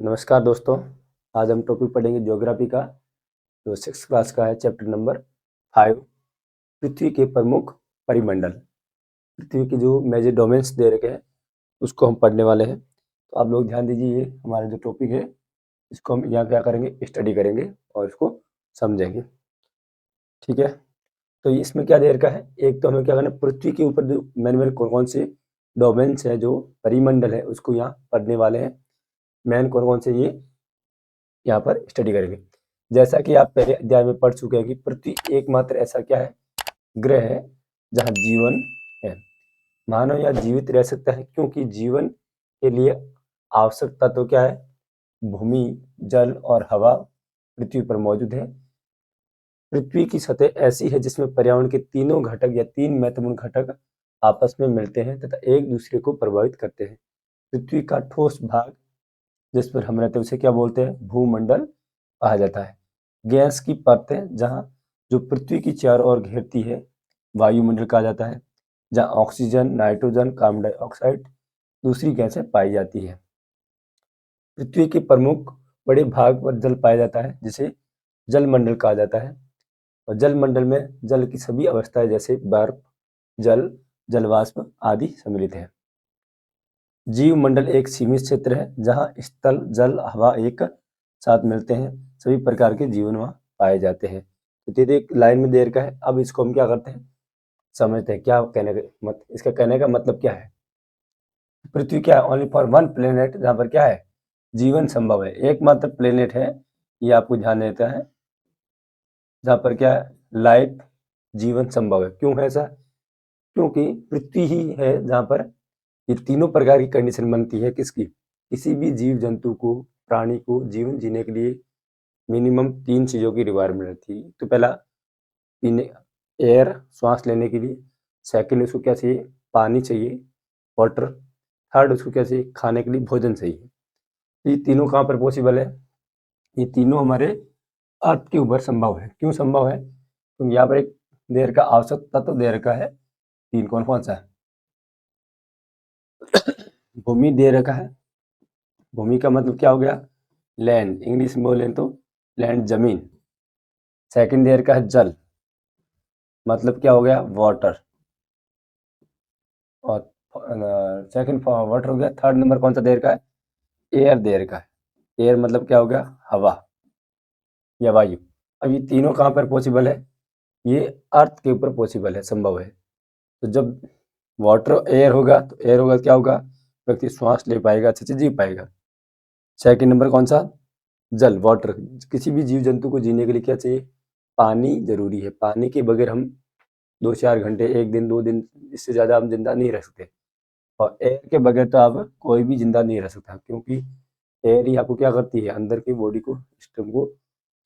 नमस्कार दोस्तों। आज हम टॉपिक पढ़ेंगे ज्योग्राफी का, जो 6th क्लास का है, चैप्टर नंबर 5, पृथ्वी के प्रमुख परिमंडल। पृथ्वी की जो मेजर डोमेन्स दे रखे हैं उसको हम पढ़ने वाले हैं। तो आप लोग ध्यान दीजिए, ये हमारा जो टॉपिक है इसको हम यहाँ क्या करेंगे, स्टडी करेंगे और इसको समझेंगे। ठीक है, तो इसमें क्या दे रखा है, एक तो हमें क्या करना है, पृथ्वी के ऊपर जो मेन कौन कौन से डोमेन्स है, जो परिमंडल है, उसको यहाँ पढ़ने वाले हैं। मेन कौन कौन से ये यहाँ पर स्टडी करेंगे। जैसा कि आप पहले अध्याय में पढ़ चुके हैं कि पृथ्वी एकमात्र ऐसा क्या है, ग्रह है जहाँ जीवन है। मानव यहाँ जीवित रह सकता है क्योंकि जीवन के लिए आवश्यक तत्व क्या है, भूमि, जल और हवा पृथ्वी पर मौजूद है। पृथ्वी की सतह ऐसी है जिसमें पर्यावरण के तीनों घटक या 3 महत्वपूर्ण घटक आपस में मिलते हैं तथा एक दूसरे को प्रभावित करते हैं। पृथ्वी का ठोस भाग जिस पर हम रहते हैं उसे क्या बोलते हैं, भूमंडल कहा जाता है। गैस की परतें जहाँ जो पृथ्वी की चारों ओर घेरती है वायुमंडल कहा जाता है, जहाँ ऑक्सीजन, नाइट्रोजन, कार्बन डाइऑक्साइड दूसरी गैसें पाई जाती है। पृथ्वी के प्रमुख बड़े भाग पर जल पाया जाता है जिसे जलमंडल कहा जाता है। और जलमंडल में जल की सभी अवस्थाएं जैसे बर्फ, जल, जलवाष्प आदि सम्मिलित है। जीव मंडल एक सीमित क्षेत्र है जहाँ स्थल, जल, हवा एक साथ मिलते हैं। सभी प्रकार के जीवन वहाँ पाए जाते हैं। तो ये एक लाइन में दे रखा है। अब इसको हम क्या करते हैं, समझते हैं क्या कहने का इसका कहने का मतलब क्या है। पृथ्वी क्या है, ओनली फॉर वन प्लेनेट जहाँ पर क्या है, जीवन संभव है। एकमात्र प्लेनेट है, ये आपको ध्यान देता है, जहाँ पर क्या है, लाइफ, जीवन संभव है। क्यों है ऐसा, क्योंकि पृथ्वी ही है जहाँ पर ये तीनों प्रकार की कंडीशन बनती है। किसकी, किसी भी जीव जंतु को, प्राणी को जीवन जीने के लिए मिनिमम 3 चीज़ों की रिक्वायरमेंट रहती है। तो पहला पीने, एयर, श्वास लेने के लिए। सेकंड, उसको क्या चाहिए, पानी चाहिए, वाटर। थर्ड, उसको क्या चाहिए, खाने के लिए भोजन चाहिए। तो ये तीनों कहाँ पर पॉसिबल है, ये तीनों हमारे अर्थ के ऊपर संभव है। क्यों संभव है, तो यहाँ पर एक देर का आवश्यक तत्व दे रखा है, 3, कौन कौन सा है। भूमि दे रखा है। भूमि का मतलब क्या हो गया, लैंड, इंग्लिश में बोलें तो लैंड, जमीन। सेकंड देर का है जल, मतलब क्या हो गया, वाटर। और सेकंड वाटर हो गया। थर्ड नंबर कौन सा देर का है, एयर देर का है। एयर मतलब क्या हो गया, हवा या वायु। अब ये तीनों कहाँ पर पॉसिबल है, ये अर्थ के ऊपर पॉसिबल है, संभव है। तो जब वाटर एयर होगा तो एयर होगा क्या होगा, व्यक्ति श्वास ले पाएगा, अच्छे से जी पाएगा। सेकंड नंबर कौन सा, जल, वाटर। किसी भी जीव जंतु को जीने के लिए क्या चाहिए, पानी जरूरी है। पानी के बगैर हम 2-4 घंटे, 1 दिन, 2 दिन, इससे ज़्यादा हम जिंदा नहीं रह सकते। और एयर के बगैर तो आप कोई भी जिंदा नहीं रह सकता, क्योंकि एयर ही आपको क्या करती है, अंदर की बॉडी को,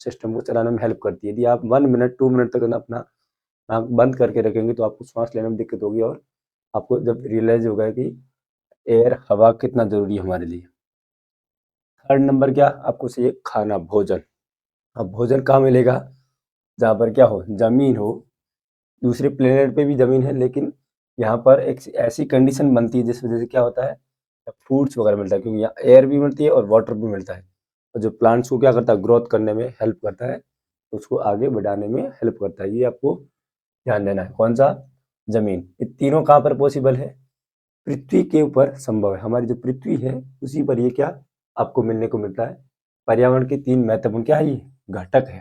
सिस्टम को चलाने में हेल्प करती है। यदि आप 1 मिनट 2 मिनट तक अपना आँख बंद करके रखेंगे तो आपको श्वास लेने में दिक्कत होगी, और आपको जब रियलाइज होगा कि एयर, हवा कितना जरूरी है हमारे लिए। थर्ड नंबर क्या, आपको चाहिए खाना, भोजन। अब भोजन कहाँ मिलेगा, जहाँ पर क्या हो, जमीन हो। दूसरे प्लेनेट पे भी जमीन है, लेकिन यहाँ पर एक ऐसी कंडीशन बनती है जिस वजह से क्या होता है, फ्रूट्स वगैरह मिलता है, क्योंकि यहाँ एयर भी मिलती है और वाटर भी मिलता है। और जो प्लांट्स को क्या करता है, ग्रोथ करने में हेल्प करता है, उसको आगे बढ़ाने में हेल्प करता है। ये आपको ध्यान देना है। कौन सा, जमीन। ये तीनों कहाँ पर पॉसिबल है, पृथ्वी के ऊपर संभव है। हमारी जो पृथ्वी है उसी पर ये क्या आपको मिलने को मिलता है। पर्यावरण के 3 महत्वपूर्ण क्या है, ये घटक है,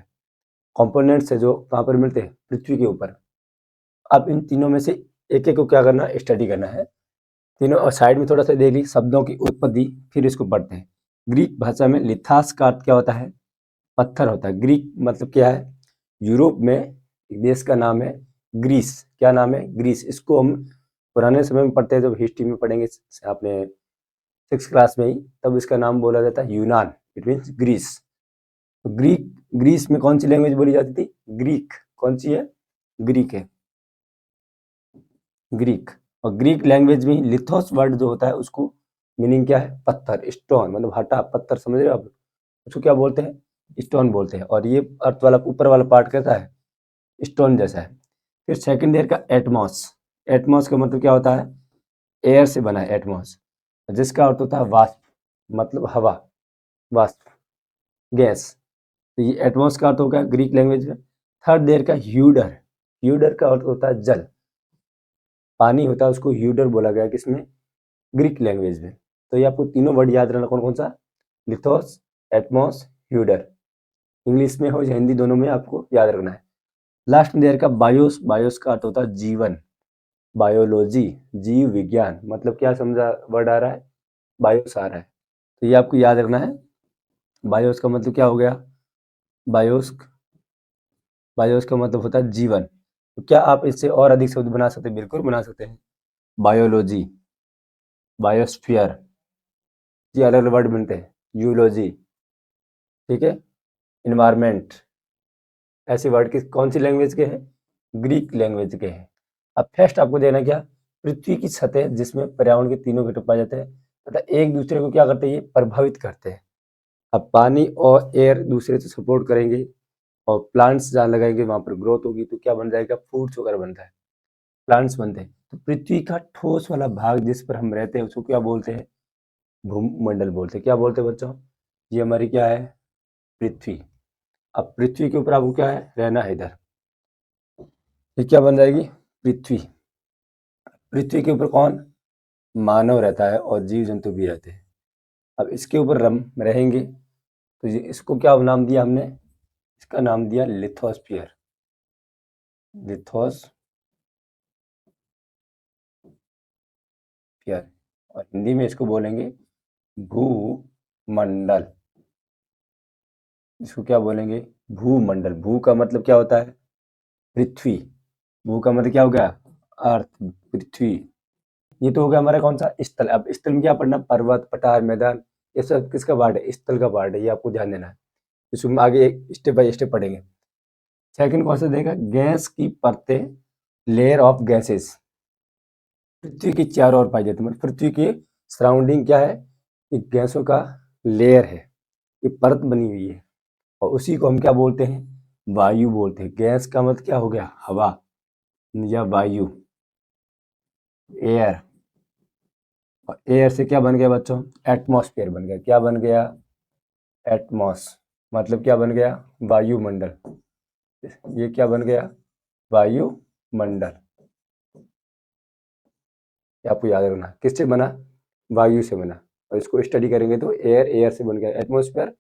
कंपोनेंट्स है, जो कहाँ पर मिलते हैं, पृथ्वी के ऊपर। अब इन तीनों में से एक एक को क्या करना, स्टडी करना है तीनों। और साइड में थोड़ा सा देख ली, शब्दों की उत्पत्ति, फिर इसको पढ़ते हैं। ग्रीक भाषा में लिथास का अर्थ क्या होता है, पत्थर होता है। ग्रीक मतलब क्या है, यूरोप में एक देश का नाम है ग्रीस। क्या नाम है, ग्रीस। इसको हम पुराने समय में पढ़ते हैं, जब हिस्ट्री में पढ़ेंगे आपने 6th क्लास में ही, तब इसका नाम बोला जाता है यूनान, इट मीन्स ग्रीस। तो ग्रीस में कौन सी लैंग्वेज बोली जाती थी, ग्रीक। कौन सी है, ग्रीक है, ग्रीक। और ग्रीक लैंग्वेज में लिथोस वर्ड जो होता है उसको मीनिंग क्या है, पत्थर, स्टोन, मतलब हटा पत्थर, समझ रहे हो आप, उसको क्या बोलते हैं, स्टोन बोलते हैं। और ये अर्थ वाला ऊपर वाला पार्ट कैसा है, स्टोन जैसा है। फिर सेकंड ईयर का एटमॉस। एटमॉस का मतलब क्या होता है, एयर से बना है एटमॉस, जिसका अर्थ होता है वाष्प, मतलब हवा। वाष्प, गैस। तो ये एटमॉस का अर्थ होगा ग्रीक लैंग्वेज में। थर्ड देयर का ह्यूडर, ह्यूडर का अर्थ होता है जल, पानी होता है उसको ह्यूडर बोला गया किसमें, ग्रीक लैंग्वेज में। तो ये आपको तीनों वर्ड याद रहना, कौन कौन सा, लिथोस, एटमॉस, ह्यूडर। इंग्लिश में हो या हिंदी दोनों में आपको याद रखना है। लास्ट में देयर का बायोस, बायोस का अर्थ होता है जीवन, बायोलॉजी, जीव विज्ञान, मतलब क्या समझा वर्ड आ रहा है, बायोस आ रहा है। तो ये आपको याद रखना है। बायोस का मतलब क्या हो गया, बायोस, बायोस का मतलब होता है जीवन। तो क्या आप इससे और अधिक शब्द बना सकते हैं, बिल्कुल बना सकते हैं। बायोलॉजी, बायोस्फीयर, ये अलग अलग वर्ड बनते हैं, यूलॉजी, ठीक है, इन्वायरमेंट, ऐसे वर्ड किस कौन सी लैंग्वेज के हैं, ग्रीक लैंग्वेज के हैं। अब फर्स्ट आपको देना क्या, पृथ्वी की सतह जिसमें पर्यावरण के तीनों घटक पाए जाते हैं तथा एक दूसरे को क्या करते हैं, ये प्रभावित करते हैं। अब पानी और एयर दूसरे से सपोर्ट करेंगे और प्लांट्स जहाँ लगाएंगे वहां पर ग्रोथ होगी, तो क्या बन जाएगा, फूड्स वगैरह बनता है, प्लांट्स बनते हैं। तो पृथ्वी का ठोस वाला भाग जिस पर हम रहते हैं उसको क्या बोलते हैं, भूमंडल बोलते हैं। क्या बोलते हैं बच्चों, ये हमारी क्या है, पृथ्वी। अब पृथ्वी के ऊपर आपको क्या है, रहना है इधर, ये क्या बन जाएगी, पृथ्वी। पृथ्वी के ऊपर कौन, मानव रहता है और जीव जंतु भी रहते हैं। अब इसके ऊपर हम रहेंगे, तो ये इसको क्या नाम दिया हमने, इसका नाम दिया लिथोस्फियर, लिथोस्फियर। और हिंदी में इसको बोलेंगे भूमंडल, इसको क्या बोलेंगे, भूमंडल। भू का मतलब क्या होता है, पृथ्वी, भू का मतलब क्या हो गया, अर्थ, पृथ्वी। ये तो हो गया हमारा कौन सा, स्थल। अब स्थल में क्या पढ़ना, पर्वत, पठार, मैदान, ये सब किसका पार्ट है, स्थल का पार्ट है, ये आपको ध्यान देना है। इसमें आगे स्टेप बाय स्टेप पढ़ेंगे। सेकंड क्वेश्चन देगा, गैस की परतें, लेयर ऑफ गैसेस, पृथ्वी के चारों ओर पाई जाती है, मतलब पृथ्वी के सराउंडिंग क्या है, ये गैसों का लेयर है, ये परत बनी हुई है, और उसी को हम क्या बोलते हैं, वायु बोलते हैं। गैस का मतलब क्या हो गया, हवा या वायु, एयर। और एयर से क्या बन गया बच्चों, एटमॉस्फेयर बन गया। क्या बन गया, एटमॉस, मतलब क्या बन गया, वायुमंडल। ये क्या बन गया, वायुमंडल। ये आपको याद रखना, किससे बना, वायु से बना। और इसको स्टडी करेंगे तो एयर, एयर से बन गया एटमॉस्फेयर,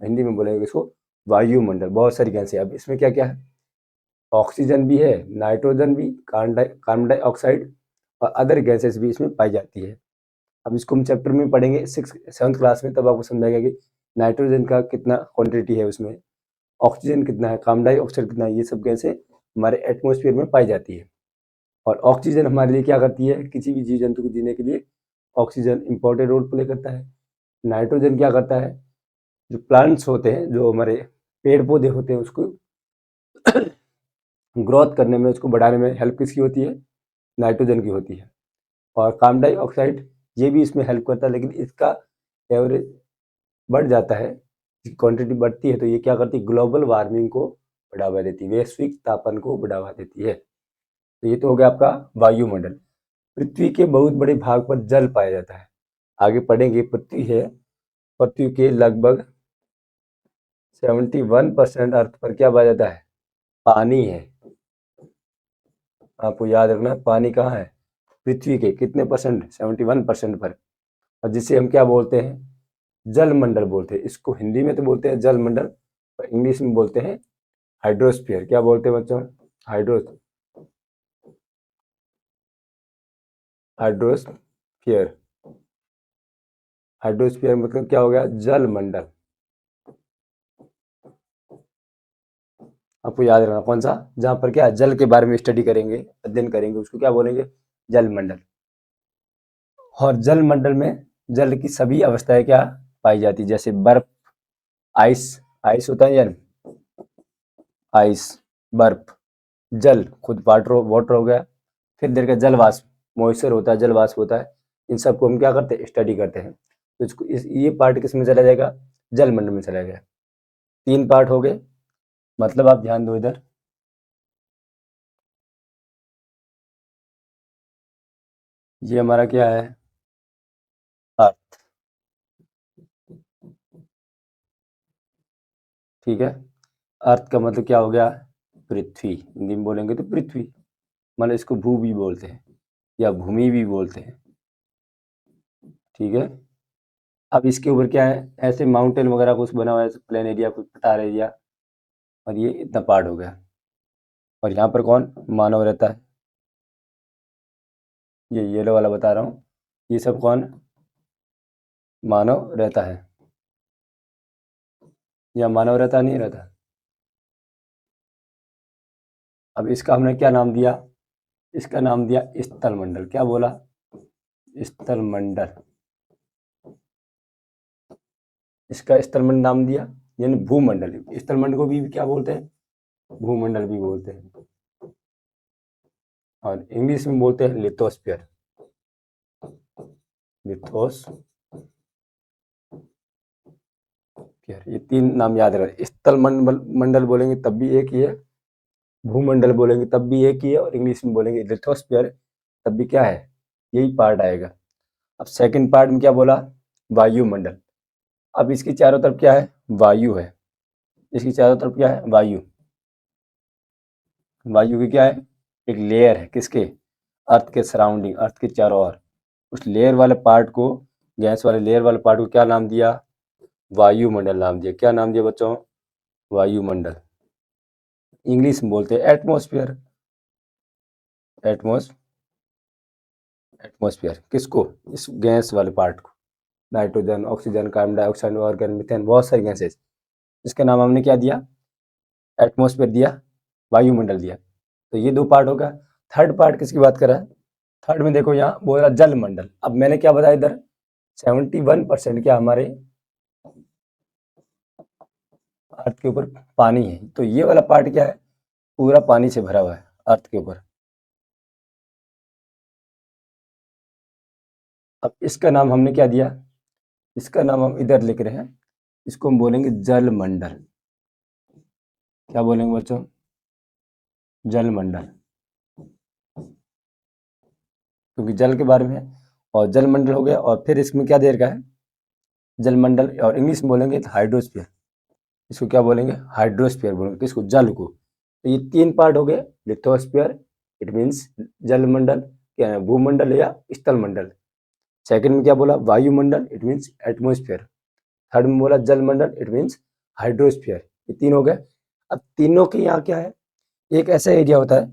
हिंदी में बोलेंगे इसको वायुमंडल। बहुत सारी गैसें, अब इसमें क्या क्या है, ऑक्सीजन भी है, नाइट्रोजन भी, कार्बन डाइऑक्साइड और अदर गैसेस भी इसमें पाई जाती है। अब इसको हम चैप्टर में पढ़ेंगे 6th-7th क्लास में, तब आपको समझाएगा कि नाइट्रोजन का कितना क्वांटिटी है उसमें, ऑक्सीजन कितना है, कार्बन डाइऑक्साइड कितना है, ये सब गैसें हमारे एटमॉस्फेयर में पाई जाती है। और ऑक्सीजन हमारे लिए क्या करती है, किसी भी जीव जंतु को जीने के लिए ऑक्सीजन इंपॉर्टेंट रोल प्ले करता है। नाइट्रोजन क्या करता है, जो प्लांट्स होते हैं, जो हमारे पेड़ पौधे होते हैं, उसको ग्रोथ करने में, उसको बढ़ाने में हेल्प किसकी होती है, नाइट्रोजन की होती है। और कार्बन डाइऑक्साइड ये भी इसमें हेल्प करता है, लेकिन इसका एवरेज बढ़ जाता है, इसकी क्वांटिटी बढ़ती है, तो ये क्या करती है, ग्लोबल वार्मिंग को बढ़ावा देती है, वैश्विक तापन को बढ़ावा देती है। तो ये तो हो गया आपका वायुमंडल। पृथ्वी के बहुत बड़े भाग पर जल पाया जाता है, आगे पढ़ेंगे। पृथ्वी है, पृथ्वी के लगभग 71% अर्थ पर क्या पाया जाता है, पानी है। आपको याद रखना, पानी कहाँ है, पृथ्वी के कितने परसेंट, 71% पर। और जिसे हम क्या बोलते हैं, जल मंडल बोलते हैं। इसको हिंदी में तो बोलते हैं जल मंडल, और इंग्लिश में बोलते हैं हाइड्रोस्फीयर। क्या बोलते हैं बच्चों, हाइड्रो हाइड्रोस्फीयर। हाइड्रोस्फीयर मतलब क्या हो गया, जल मंडल। आपको याद रखना कौन सा, जहां पर क्या जल के बारे में स्टडी करेंगे, अध्ययन करेंगे, उसको क्या बोलेंगे, जल मंडल। और जल मंडल में जल की सभी अवस्थाएं क्या पाई जाती, जैसे बर्फ, आइस, आइस होता है यार, आइस, बर्फ, जल खुद वाटर, वाटर हो गया। फिर देर का जल वाष्प, मॉइस्चर होता है, जल वाष्प होता है। इन सबको हम क्या करते हैं, स्टडी करते हैं। तो इसको ये पार्ट किस में चला जाएगा, जल मंडल में चला गया। 3 पार्ट हो गए, मतलब आप ध्यान दो इधर। ये हमारा क्या है, अर्थ, ठीक है। अर्थ का मतलब क्या हो गया, पृथ्वी, हिंदी में बोलेंगे तो पृथ्वी, मतलब इसको भू भी बोलते हैं या भूमि भी बोलते हैं, ठीक है। अब इसके ऊपर क्या है, ऐसे माउंटेन वगैरह कुछ बना हुआ है, प्लेन एरिया, कुछ पठार एरिया, और ये इतना पार्ट हो गया। और यहाँ पर कौन, मानव रहता है, ये येलो वाला बता रहा हूँ, ये सब कौन, मानव रहता है, या मानव रहता नहीं रहता। अब इसका हमने क्या नाम दिया, इसका नाम दिया स्थल मंडल। क्या बोला, स्थल मंडल, इसका स्थल मंडल नाम दिया, यानी भूमंडल। स्थल मंडल को भी क्या बोलते हैं, भूमंडल भी बोलते हैं, और इंग्लिश में बोलते हैं लिथोस्फीयर, लिथोस्फीयर। ये तीन नाम याद रखें, स्थल मंडल बोलेंगे तब भी एक ही है, भूमंडल बोलेंगे तब भी एक ही है, और इंग्लिश में बोलेंगे लिथोस्फीयर तब भी क्या है, यही पार्ट आएगा। अब सेकंड पार्ट में क्या बोला, वायुमंडल। अब इसकी चारों तरफ क्या है, वायु है, इसकी चारों तरफ क्या है, वायु। वायु की क्या है, एक लेयर है, किसके, अर्थ के सराउंडिंग, अर्थ के चारों ओर। उस लेयर वाले पार्ट को, गैस वाले लेयर वाले पार्ट को क्या नाम दिया, वायुमंडल नाम दिया। क्या नाम दिया बच्चों, वायुमंडल। इंग्लिश में बोलते हैं एटमॉस्फेयर, एटमॉस्फेयर किसको, इस गैस वाले पार्ट को, nitrogen, oxygen, carbon dioxide, argon, methane, बहुत सारी गैसेस, इसका नाम हमने क्या दिया, एटमॉस्फेयर दिया, वायुमंडल दिया। तो ये दो पार्ट होगा। थर्ड पार्ट किसकी बात कर रहा है, थर्ड में देखो यहाँ बोल रहा जल मंडल। अब मैंने क्या बताया इधर, 71% क्या हमारे अर्थ के ऊपर पानी है, तो ये वाला पार्ट क्या है, पूरा पानी से भरा हुआ है अर्थ के ऊपर। अब इसका नाम हमने क्या दिया, इसका नाम हम इधर लिख रहे हैं, इसको हम बोलेंगे जल मंडल। क्या बोलेंगे बच्चों, जल मंडल, क्योंकि जल के बारे में है। और जल मंडल हो गया, और फिर इसमें क्या दे रखा है, जल मंडल, और इंग्लिश में बोलेंगे हाइड्रोस्फीयर। इसको क्या बोलेंगे, हाइड्रोस्फीयर बोलेंगे, किसको, जल को। तो ये तीन पार्ट हो गए, लिथोस्फीयर इट मीन्स जल मंडल, क्या है, भूमंडल या स्थल मंडल। सेकंड में क्या बोला, वायुमंडल इट मीन्स एटमोस्फेयर। थर्ड में बोला जल मंडल इट मीन्स हाइड्रोस्फीयर। ये तीन हो गए। अब तीनों के यहाँ क्या है, एक ऐसा एरिया होता है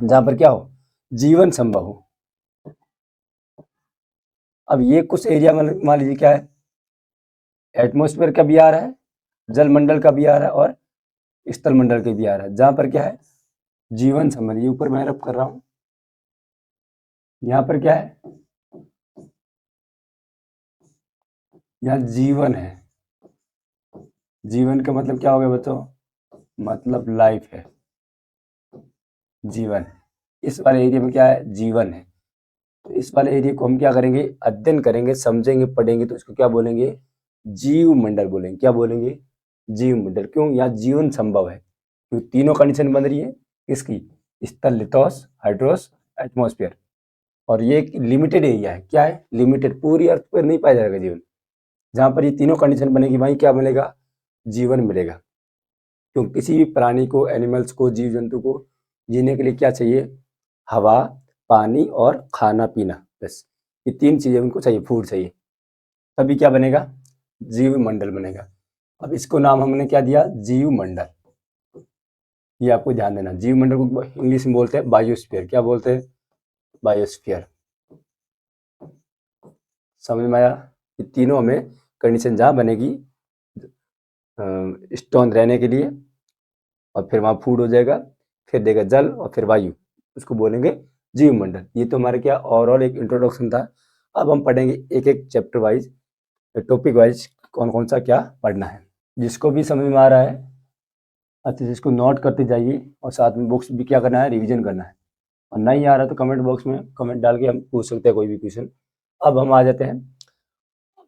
जहां पर क्या हो, जीवन संभव हो। अब ये कुछ एरिया मान लीजिए क्या है, एटमोस्फेयर का भी आ रहा है, जल मंडल का भी आ रहा है, और स्थल मंडल के भी आ रहा है, जहां पर क्या है, जीवन संबंध। ये ऊपर मैं रब कर रहा हूं, यहाँ पर क्या है, यहाँ जीवन है। जीवन का मतलब क्या हो गया बच्चों, मतलब लाइफ है, जीवन। इस वाले एरिया में क्या है, जीवन है। तो इस वाले एरिया को हम क्या करेंगे, अध्ययन करेंगे, समझेंगे, पढ़ेंगे, तो इसको क्या बोलेंगे, जीव मंडल बोलेंगे। क्या बोलेंगे, जीव मंडल। क्यों, यहाँ जीवन संभव है, क्योंकि तीनों कंडीशन बन रही है, किसकी, स्थल, लिथोस, हाइड्रोस, एटमॉस्फेयर। और ये एक लिमिटेड एरिया है, क्या है, लिमिटेड, पूरी अर्थ पर नहीं पाया जाएगा जीवन। जहाँ पर ये तीनों कंडीशन बनेगी वहीं क्या मिलेगा, जीवन मिलेगा। क्योंकि किसी भी प्राणी को, एनिमल्स को, जीव जंतु को जीने के लिए क्या चाहिए, हवा, पानी और खाना पीना, बस ये तीन चीजें उनको चाहिए, फूड चाहिए, तभी क्या बनेगा, जीव मंडल बनेगा। अब इसको नाम हमने क्या दिया, जीव मंडल। ये आपको ध्यान देना, जीव मंडल को इंग्लिश में बोलते हैं बायोस्फीयर। क्या बोलते हैं, बायोस्फीयर। समझ में आया, ये तीनों हमें कंडीशन जहाँ बनेगी स्टोन रहने के लिए, और फिर वहाँ फूड हो जाएगा, फिर देगा जल, और फिर वायु, उसको बोलेंगे जीव मंडल। ये तो हमारे क्या ओवरऑल एक इंट्रोडक्शन था। अब हम पढ़ेंगे एक एक चैप्टर वाइज, टॉपिक वाइज, कौन कौन सा क्या पढ़ना है। जिसको भी समझ में आ रहा है अच्छे से इसको नोट करते जाइए, और साथ में बुक्स भी क्या करना है, रिविजन करना है। और नहीं आ रहा तो कमेंट बॉक्स में कमेंट डाल के हम पूछ सकते हैं कोई भी क्वेश्चन। अब हम आ जाते हैं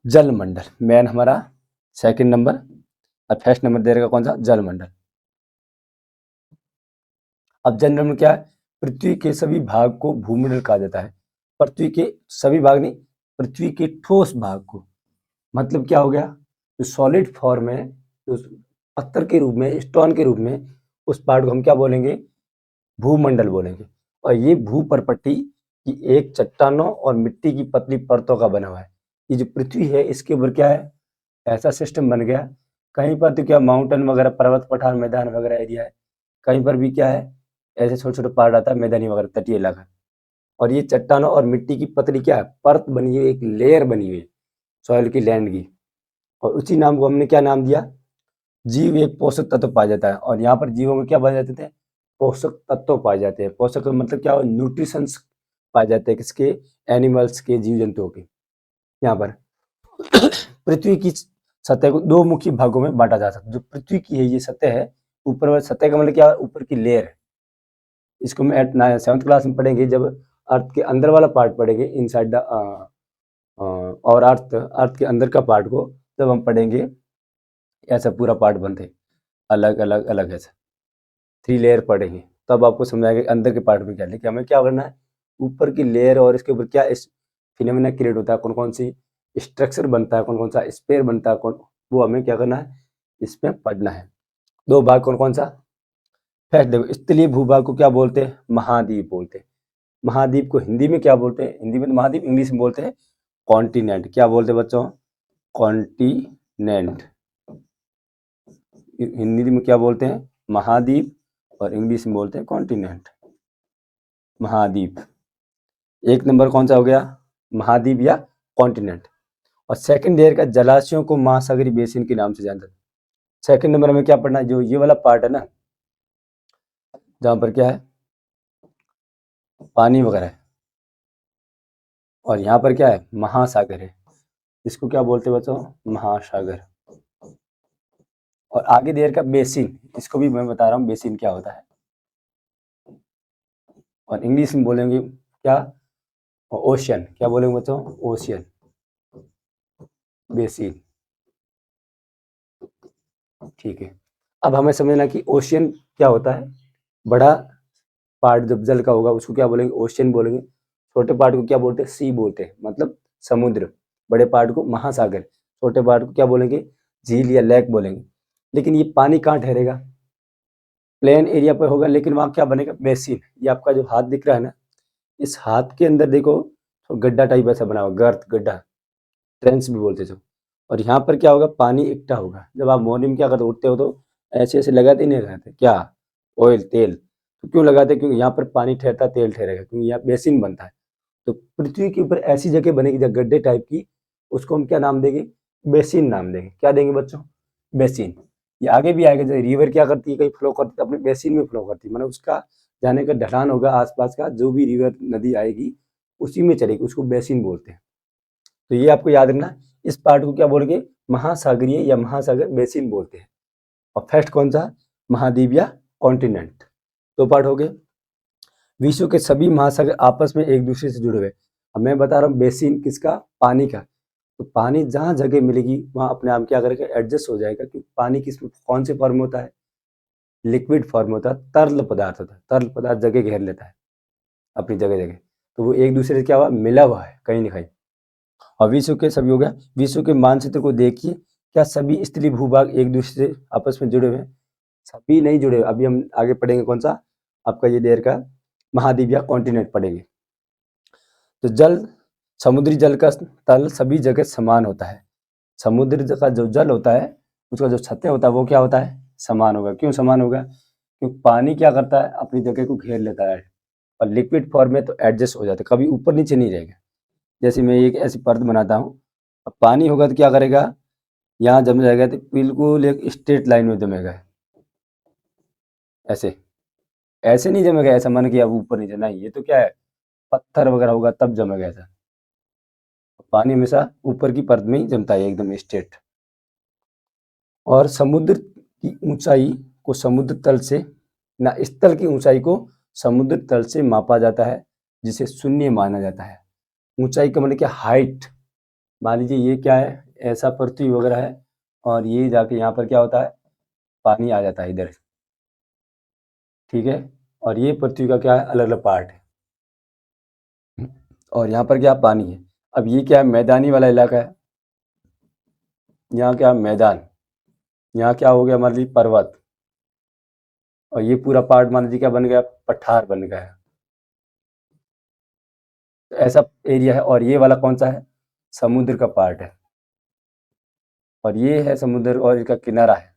जल मंडल, मेन हमारा सेकंड नंबर, और फर्स्ट नंबर दे रहेगा कौन सा, जल मंडल। अब जल मंडल में क्या है, पृथ्वी के सभी भाग को भूमंडल कहा जाता है। पृथ्वी के सभी भाग नहीं, पृथ्वी के ठोस भाग को, मतलब क्या हो गया, जो सॉलिड फॉर्म है, जो पत्थर के रूप में, स्टोन के रूप में, उस पार्ट को हम क्या बोलेंगे? भूमंडल बोलेंगे। और ये भूपर्पट्टी की एक चट्टानों और मिट्टी की पतली परतों का बना हुआ है। ये जो पृथ्वी है इसके ऊपर क्या है? ऐसा सिस्टम बन गया। कहीं पर तो क्या माउंटेन वगैरह, पर्वत पठार, मैदान वगैरह एरिया है, कहीं पर भी क्या है, ऐसे छोटे छोटे पहाड़ आता है, मैदानी वगैरह तटीय इलाका। और ये चट्टानों और मिट्टी की पतली क्या है? परत बनी हुई, एक लेयर बनी हुई है सॉइल की, लैंड की। और उसी नाम को हमने क्या नाम दिया? जीव एक पोषक तत्व पाया जाता है। और यहाँ पर जीवों में क्या पाए जाते थे? पोषक तत्व पाए जाते हैं। पोषक तत्व मतलब क्या? न्यूट्रिशंस पाए जाते हैं किसके? एनिमल्स के, जीव जंतुओं के। यहाँ पर पृथ्वी की सतह को दो मुख्य भागों में बांटा जा सकता है। जो पृथ्वी की है ये सतह है, ऊपर वाली सतह का मतलब क्या? ऊपर की लेयर है। इसको हम एट 7th क्लास में पढ़ेंगे, जब अर्थ के अंदर वाला पार्ट पढ़ेंगे, इनसाइड द और अर्थ के अंदर का पार्ट को जब हम पढ़ेंगे, ऐसा पूरा पार्ट बनते अलग अलग अलग ऐसा 3 लेयर पढ़ेंगे, तब आपको समझ आएगा कि अंदर के पार्ट में क्या है। लेकिन हमें क्या करना है? ऊपर की लेयर और इसके ऊपर क्या फिनोमेना क्रिएट होता है, कौन कौन सी स्ट्रक्चर बनता है, कौन कौन सा स्पेयर बनता है, वो हमें क्या करना है? इसमें पढ़ना है। 2 भाग कौन कौन सा? फर्स्ट देखो, स्थलीय भूभाग को क्या बोलते हैं? महाद्वीप बोलते हैं। महाद्वीप को हिंदी में क्या बोलते हैं? हिंदी में तो महाद्वीप, इंग्लिश में बोलते हैं कॉन्टिनेंट। क्या बोलते हैं बच्चों? कॉन्टिनेंट। हिंदी में क्या बोलते हैं? महाद्वीप, और इंग्लिश में बोलते हैं कॉन्टिनेंट, महाद्वीप। एक नंबर कौन सा हो गया? महाद्वीप या कॉन्टिनेंट। और सेकंड लेयर का जलाशयों को महासागरीय बेसिन के नाम से जानते हैं। सेकंड नंबर में क्या पढ़ना है? जो ये वाला पार्ट है ना, जहां पर क्या है? पानी वगैरह है, और यहाँ पर क्या है? महासागर है। इसको क्या बोलते हैं बच्चों? महासागर। और आगे देर का बेसिन, इसको भी मैं बता रहा हूँ बेसिन क्या होता है। और इंग्लिश में बोलेंगे क्या? ओशियन। क्या बोलेंगे बच्चों? Ocean, basin. ठीक है। अब हमें समझना कि ओशियन क्या होता है। बड़ा पार्ट जब जल का होगा उसको क्या बोलेंगे? ओशियन बोलेंगे। छोटे पार्ट को क्या बोलते हैं? सी बोलते हैं, मतलब समुद्र। बड़े पार्ट को महासागर, छोटे पार्ट को क्या बोलेंगे? झील या लेक बोलेंगे। लेकिन ये पानी कहाँ ठहरेगा? प्लेन एरिया पर होगा, लेकिन वहाँ क्या बनेगा? बेसिन। ये आपका जो हाथ दिख रहा है ना, इस हाथ के अंदर देखो तो गड्ढा टाइप ऐसा बना हुआ, गर्त, गड्ढा, ट्रेंच भी बोलते थे। और यहाँ पर क्या होगा? पानी इकट्ठा होगा। जब आप मॉर्निंग में क्या करते, उठते हो तो ऐसे ऐसे लगाते नहीं लगाते क्या? ऑयल, तेल। तो क्यों लगाते? क्योंकि यहाँ पर पानी ठहरता, तेल ठहरेगा, क्योंकि यहाँ बेसिन बनता है। तो पृथ्वी के ऊपर ऐसी जगह बनेगी जहाँ गड्ढे टाइप की, उसको हम क्या नाम देंगे? बेसिन नाम देंगे। क्या देंगे बच्चों? बेसिन। ये आगे भी आएगा, जैसे रिवर क्या करती है, कहीं फ्लो करती है, अपने बेसिन में फ्लो करती है, मतलब उसका जाने का ढलान होगा, आसपास का जो भी रिवर, नदी आएगी उसी में चलेगी, उसको बेसिन बोलते हैं। तो ये आपको याद रखना। इस पार्ट को क्या बोलेंगे? महासागरीय या महासागर बेसिन बोलते हैं। और फर्स्ट कौन सा? महाद्वीप या कॉन्टिनेंट। 2 पार्ट हो गए। विश्व के सभी महासागर आपस में एक दूसरे से जुड़े हुए। अब मैं बता रहा हूँ बेसिन किसका? पानी का। तो पानी जहाँ जगह मिलेगी वहाँ अपने आप क्या करेगा? एडजस्ट हो जाएगा। क्योंकि पानी किस कौन से फॉर्म में होता है? लिक्विड फॉर्म होता है, तरल पदार्थ होता है। तरल पदार्थ जगह घेर लेता है अपनी जगह जगह, तो वो एक दूसरे से क्या हुआ? मिला हुआ है कहीं ना कहीं। और विश्व के सभी हो गया। विश्व के मानचित्र को देखिए, क्या सभी स्थलीय भूभाग एक दूसरे से आपस में जुड़े हुए हैं? सभी नहीं जुड़े। अभी हम आगे पढ़ेंगे कौन सा आपका ये देर का महाद्वीप या कॉन्टिनेंट पढ़ेंगे। तो जल, समुद्री जल का तल सभी जगह समान होता है। समुद्र का जो जल होता है उसका जो सतह होता है वो क्या होता है? समान होगा। क्यों समान होगा? क्योंकि पानी क्या करता है? अपनी जगह को घेर लेता है, और लिक्विड फॉर्म में तो एडजस्ट हो जाता है, कभी ऊपर नीचे नहीं रहेगा। जैसे मैं एक ऐसी परत बनाता हूँ, अब पानी होगा तो क्या करेगा? यहाँ जम जाएगा, तो बिल्कुल एक स्ट्रेट लाइन में जमेगा। ऐसे ऐसे नहीं जमेगा, ऐसा मन कि अब ऊपर नीचे नहीं, ये तो क्या है? पत्थर वगैरह होगा तब जमेगा ऐसा। पानी हमेशा ऊपर की परत में ही जमता है, एकदम स्ट्रेट। और समुद्र की ऊंचाई को समुद्र तल से, ना स्थल की ऊंचाई को समुद्र तल से मापा जाता है, जिसे शून्य माना जाता है। ऊंचाई का मतलब क्या? हाइट। मान लीजिए ये क्या है? ऐसा पृथ्वी वगैरह है, और ये जाके यहाँ पर क्या होता है? पानी आ जाता है इधर। ठीक है। और ये पृथ्वी का क्या है? अलग अलग पार्ट है। और यहाँ पर क्या? पानी है। अब ये क्या है? मैदानी वाला इलाका है। यहाँ क्या? मैदान। यहाँ क्या हो गया, मान लीजिए पर्वत, और ये पूरा पार्ट मान लीजिए क्या बन गया, पठार बन गया। तो ऐसा एरिया है। और ये वाला कौन सा है, समुद्र का पार्ट है, और ये है समुद्र और इसका किनारा है।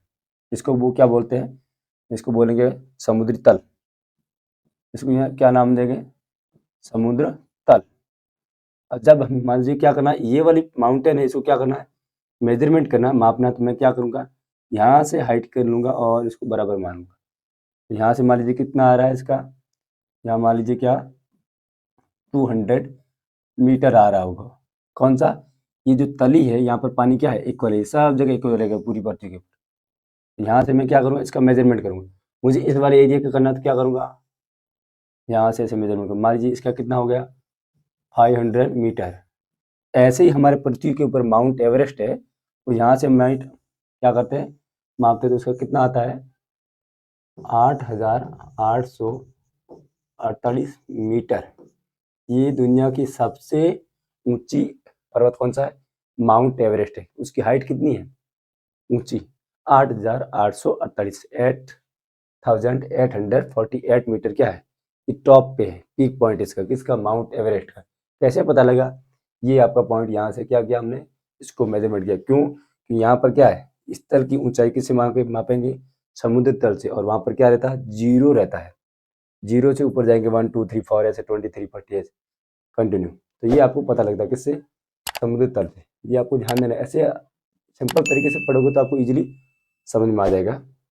इसको वो क्या बोलते हैं, इसको बोलेंगे समुद्री तल। इसको यहाँ क्या नाम देंगे, समुद्र तल। और जब हम मान लीजिए क्या करना है, ये वाली माउंटेन है, इसको क्या करना है, मेजरमेंट करना है, मापना है। तो मैं क्या करूँगा, यहाँ से हाइट कर लूँगा और इसको बराबर मानूंगा। तो यहाँ से मान लीजिए कितना आ रहा है इसका, यहाँ मान लीजिए क्या 200 मीटर आ रहा होगा। कौन सा, ये जो तली है, यहाँ पर पानी क्या है, इक्वल है, सब जगह इक्वल रहेगा पूरी पृथ्वी के ऊपर। यहाँ से मैं क्या करूँगा, इसका मेजरमेंट करूँगा। मुझे इस वाले एरिया का करना, तो क्या करूँगा, यहाँ से ऐसे मेजरमेंट करूँगा। मान लीजिए इसका कितना हो गया, 500 मीटर। ऐसे ही हमारे पृथ्वी के ऊपर माउंट एवरेस्ट है, तो यहाँ से माउंट क्या करते हैं, मापते हैं, तो उसका कितना आता है, 8,848 मीटर। ये दुनिया की सबसे ऊंची पर्वत कौन सा है, माउंट एवरेस्ट है। उसकी हाइट कितनी है, ऊंची 8,848, 8,848 मीटर क्या है, ये टॉप पे है, पीक पॉइंट इसका, किसका, माउंट एवरेस्ट का। कैसे पता लगा, ये आपका पॉइंट, यहाँ से क्या किया हमने, इसको मेजरमेंट किया। क्यों, कि यहाँ पर क्या है, इस तल की ऊंचाई किससे मापेंगे, समुद्र तल से। और वहाँ पर क्या रहता है, जीरो रहता है। जीरो से ऊपर जाएंगे 1 2 3 4 ऐसे 23 40 ऐसे कंटिन्यू। तो ये आपको पता लगता है किससे, समुद्र तल से। ये आपको ध्यान देना है। ऐसे सिंपल तरीके से पढ़ोगे तो आपको इजीली समझ में आ जाएगा।